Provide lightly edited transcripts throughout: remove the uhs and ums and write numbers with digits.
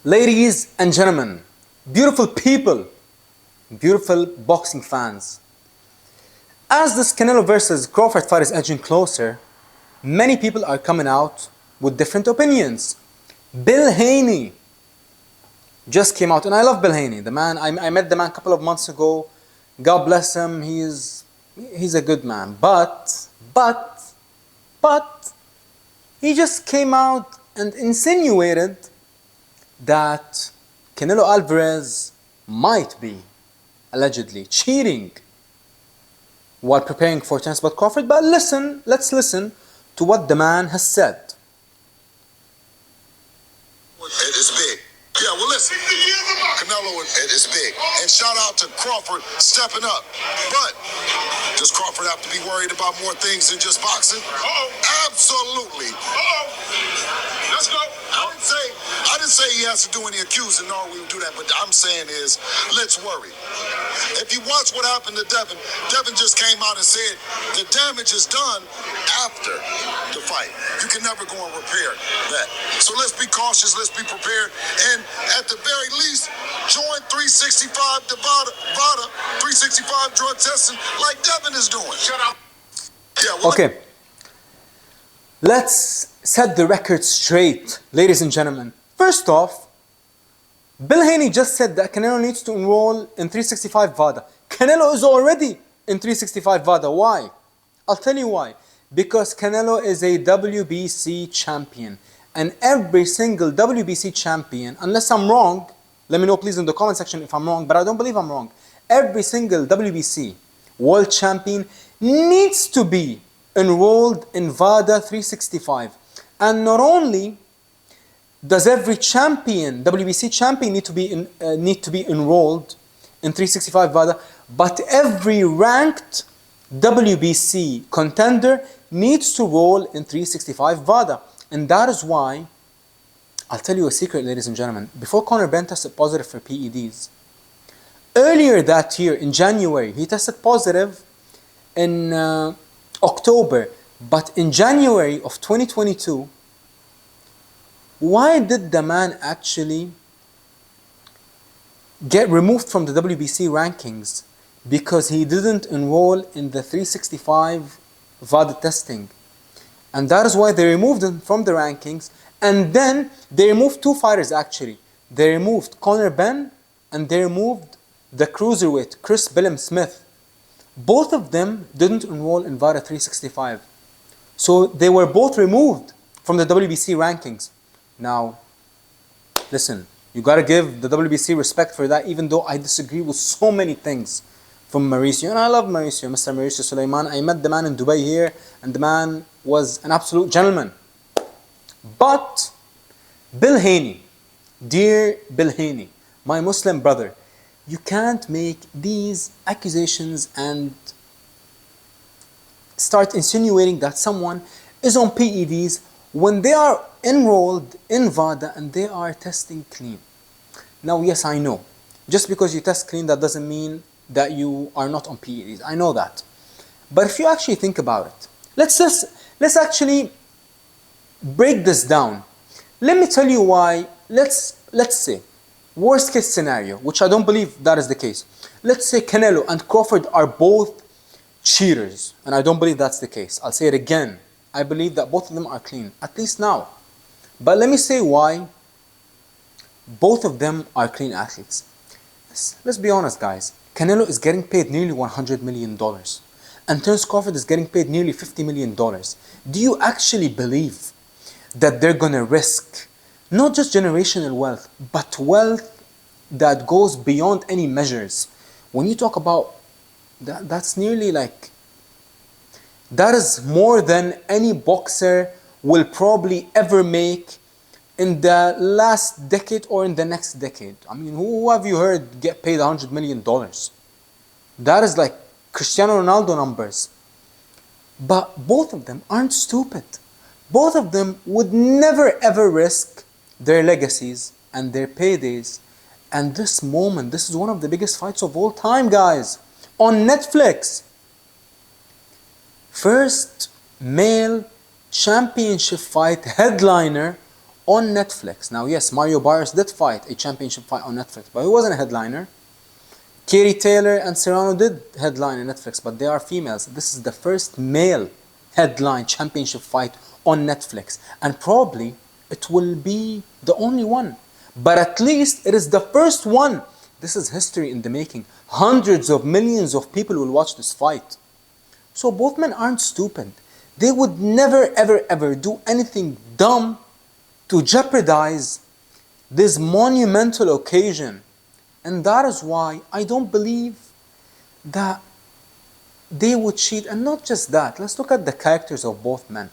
Ladies and gentlemen, beautiful people, beautiful boxing fans. As this Canelo versus Crawford fight is edging closer, many people are coming out with different opinions. Bill Haney just came out, and I love Bill Haney. The man, I met the man a couple of months ago. God bless him. He's a good man. But he just came out and insinuated that Canelo Alvarez might be allegedly cheating while preparing for Terence Crawford. But let's listen to what the man has said. It's big. Yeah, well, listen, Canelo, it's big. And shout out to Crawford stepping up. But does Crawford have to be worried about more things than just boxing? Absolutely. Let's go. I didn't say he has to do any accusing. No, we would do that. But I'm saying is, let's worry. If you watch what happened to Devin just came out and said the damage is done after the fight. You can never go and repair that. So let's be cautious. Let's be prepared. And at the very least, join 365 VADA, 365 drug testing like Devin is doing. Shut up. Yeah, well, okay. Let's set the record straight, ladies and gentlemen. First off, Bill Haney just said that Canelo needs to enroll in 365 VADA. Canelo is already in 365 VADA. Why? I'll tell you why. Because Canelo is a WBC champion. And every single WBC champion, unless I'm wrong, let me know please in the comment section if I'm wrong, but I don't believe I'm wrong. Every single WBC world champion needs to be enrolled in VADA 365. And not only does every champion, WBC champion, need to be enrolled in 365 VADA, but every ranked WBC contender needs to roll in 365 VADA. And that is why, I'll tell you a secret, ladies and gentlemen. Before Conor Benn tested positive for PEDs, earlier that year, in January, he tested positive in October. But in January of 2022, why did the man actually get removed from the WBC rankings? Because he didn't enroll in the 365 VADA testing. And that is why they removed him from the rankings. And then they removed two fighters actually. They removed Conor Benn and they removed the cruiserweight Chris Billum Smith. Both of them didn't enroll in VADA 365. So they were both removed from the WBC rankings. Now, listen, you gotta give the WBC respect for that, even though I disagree with so many things from Mauricio. And I love Mauricio, Mr. Mauricio Sulaiman. I met the man in Dubai here, and the man was an absolute gentleman. But Bill Haney, dear Bill Haney, my Muslim brother, you can't make these accusations and start insinuating that someone is on PEDs when they are enrolled in VADA and they are testing clean. Now, yes, I know. Just because you test clean, that doesn't mean that you are not on PEDs. I know that. But if you actually think about it, let's actually break this down. Let me tell you why. Let's say, worst case scenario, which I don't believe that is the case. Let's say Canelo and Crawford are both cheaters, and I don't believe that's the case. I'll say it again. I believe that both of them are clean, at least now. But let me say why both of them are clean athletes. Let's be honest, guys. Canelo is getting paid nearly $100 million. And Terence Crawford is getting paid nearly $50 million. Do you actually believe that they're going to risk not just generational wealth, but wealth that goes beyond any measures? When you talk about that, that's nearly like, that is more than any boxer will probably ever make in the last decade or in the next decade. I mean, who have you heard get paid $100 million? That is like Cristiano Ronaldo numbers. But both of them aren't stupid. Both of them would never ever risk their legacies and their paydays. And this moment, this is one of the biggest fights of all time, guys. On Netflix. First male championship fight headliner on Netflix. Now, yes, Mario Barrios did fight a championship fight on Netflix, but he wasn't a headliner. Katie Taylor and Serrano did headline on Netflix, but they are females. This is the first male headline championship fight on Netflix, and probably it will be the only one. But at least it is the first one. This is history in the making. Hundreds of millions of people will watch this fight. So both men aren't stupid. They would never, ever, ever do anything dumb to jeopardize this monumental occasion. And that is why I don't believe that they would cheat. And not just that. Let's look at the characters of both men.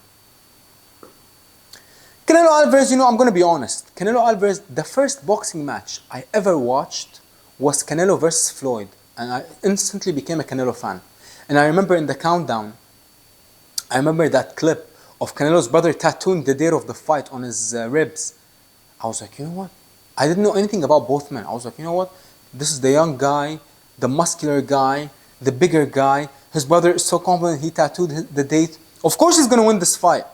Canelo Alvarez, I'm going to be honest. Canelo Alvarez, the first boxing match I ever watched was Canelo versus Floyd. And I instantly became a Canelo fan. And I remember in the countdown, I remember that clip of Canelo's brother tattooing the date of the fight on his ribs. I was like, you know what? I didn't know anything about both men. I was like, you know what? This is the young guy, the muscular guy, the bigger guy. His brother is so confident he tattooed the date. Of course he's going to win this fight.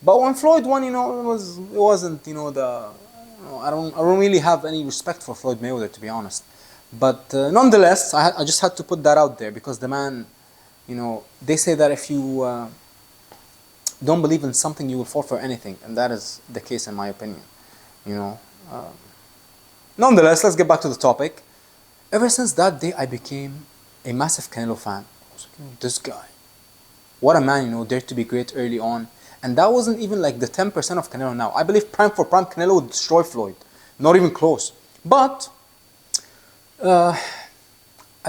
But when Floyd won, it wasn't, I don't really have any respect for Floyd Mayweather, to be honest. But nonetheless, I just had to put that out there because the man, they say that if you don't believe in something, you will fall for anything. And that is the case in my opinion, Nonetheless, let's get back to the topic. Ever since that day, I became a massive Canelo fan. I was like, this guy, what a man, dared to be great early on. And that wasn't even like the 10% of Canelo now. I believe prime for prime, Canelo would destroy Floyd. Not even close. But I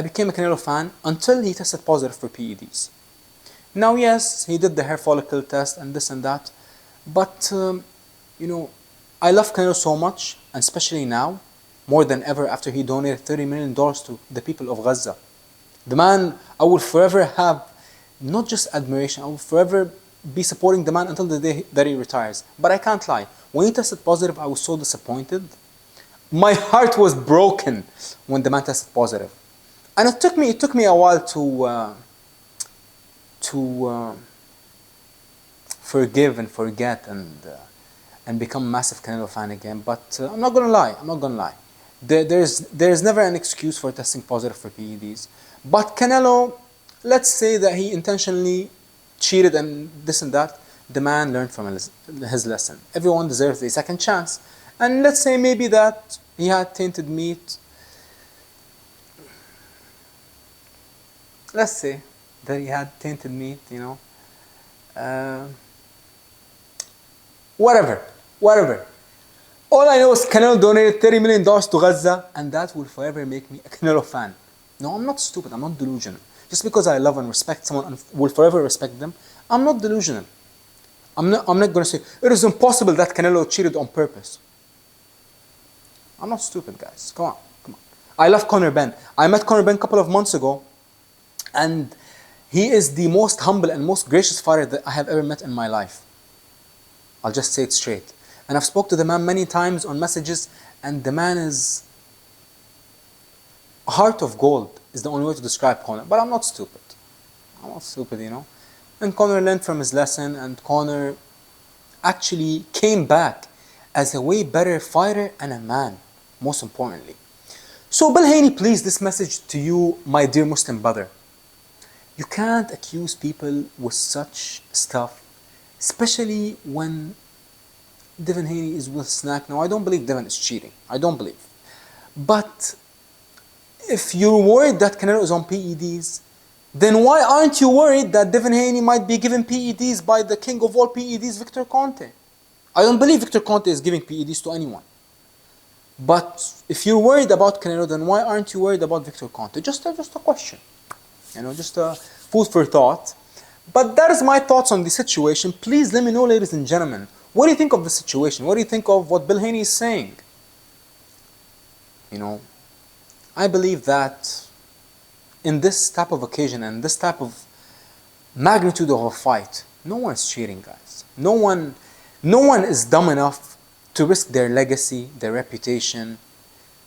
became a Canelo fan until he tested positive for PEDs. Now, yes, he did the hair follicle test and this and that. But, I love Canelo so much, and especially now, more than ever after he donated $30 million to the people of Gaza. The man, I will forever have not just admiration, I will forever be supporting the man until the day that he retires. But I can't lie. When he tested positive, I was so disappointed. My heart was broken when the man tested positive. And it took me a while to forgive and forget and become a massive Canelo fan again. But I'm not gonna lie. There's never an excuse for testing positive for PEDs. But Canelo, let's say that he intentionally cheated and this and that. The man learned from his lesson. Everyone deserves a second chance. And let's say maybe that he had tainted meat. Let's say that he had tainted meat, Whatever. All I know is Canelo donated $30 million to Gaza, and that will forever make me a Canelo fan. No, I'm not stupid. I'm not delusional. Just because I love and respect someone and will forever respect them, I'm not delusional. I'm not going to say, it is impossible that Canelo cheated on purpose. I'm not stupid, guys. Come on. I love Conor Benn. I met Conor Benn a couple of months ago, and he is the most humble and most gracious fighter that I have ever met in my life. I'll just say it straight. And I've spoke to the man many times on messages, and the man is a heart of gold is the only way to describe Conor. But I'm not stupid. And Conor learned from his lesson, and Conor actually came back as a way better fighter and a man, most importantly. So Bill Haney, please, this message to you, my dear Muslim brother. You can't accuse people with such stuff, especially when Devin Haney is with Snack. Now, I don't believe Devin is cheating. I don't believe. But if you're worried that Canelo is on PEDs, then why aren't you worried that Devin Haney might be given PEDs by the king of all PEDs, Victor Conte? I don't believe Victor Conte is giving PEDs to anyone. But if you're worried about Canelo, then why aren't you worried about Victor Conte? Just a question. Just a food for thought. But that is my thoughts on the situation. Please let me know, ladies and gentlemen, what do you think of the situation? What do you think of what Bill Haney is saying? I believe that in this type of occasion and this type of magnitude of a fight, no one is cheating, guys. No one is dumb enough to risk their legacy, their reputation,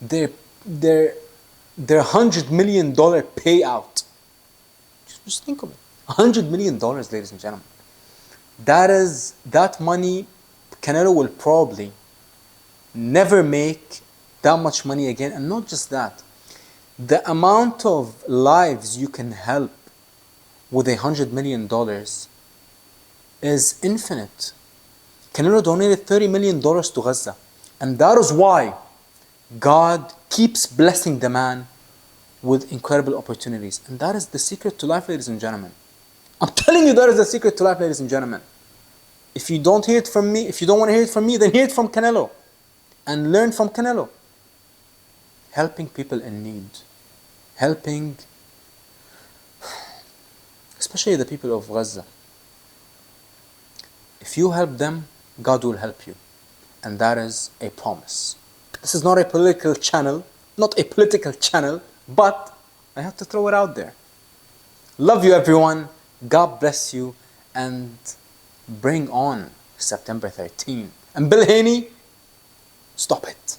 their $100 million payout. Just think of it. $100 million, ladies and gentlemen. That money Canelo will probably never make that much money again. And not just that, the amount of lives you can help with $100 million is infinite. Canelo donated $30 million to Gaza. And that is why God keeps blessing the man with incredible opportunities. And that is the secret to life, ladies and gentlemen. I'm telling you, that is the secret to life, ladies and gentlemen. If you don't hear it from me, if you don't want to hear it from me, then hear it from Canelo. And learn from Canelo. Helping people in need. Helping, especially the people of Gaza. If you help them, God will help you. And that is a promise. This is not a political channel, but I have to throw it out there. Love you, everyone. God bless you. And bring on September 13. And Bill Haney, stop it.